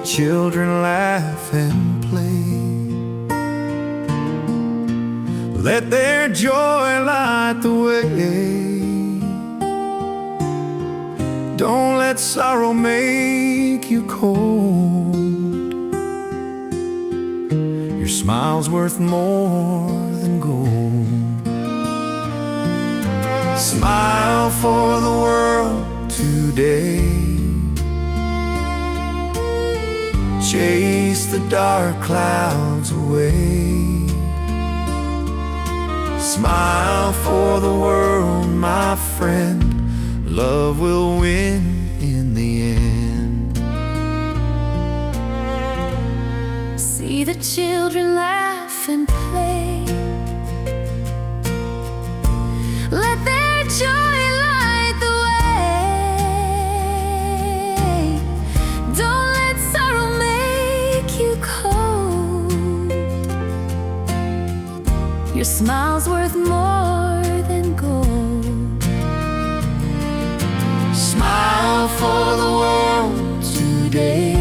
children laugh and play. Let their joy light the way. Don't let sorrow make you cold. Your smile's worth more than gold. Smile for the world today. Chase the dark clouds away. Smile for the world, my friend. Love will win in the end. See the children laugh and play. Let their joy light the way. Don't let sorrow make you cold. Your smile's worth more than gold. Smile for the world today.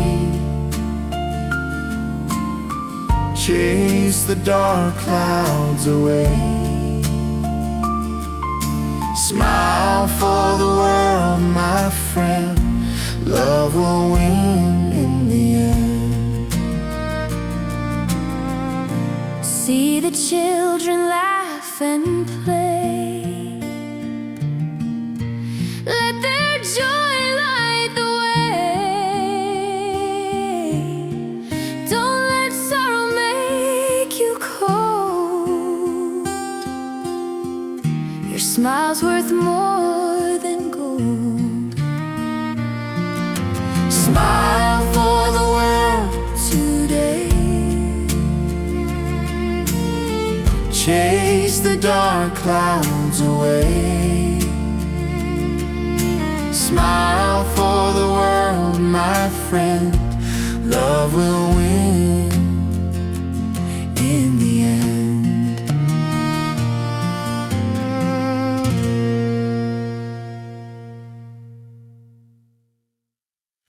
Chase the dark clouds away. Smile for the world, my friend. Love will win in the end. See the children laugh and play. Let their joy light the way. Don't let sorrow make you cold. Your smile's worth more than gold. Smile for the world today. Chase the dark clouds away. Smile for the world, my friend. Love will win in the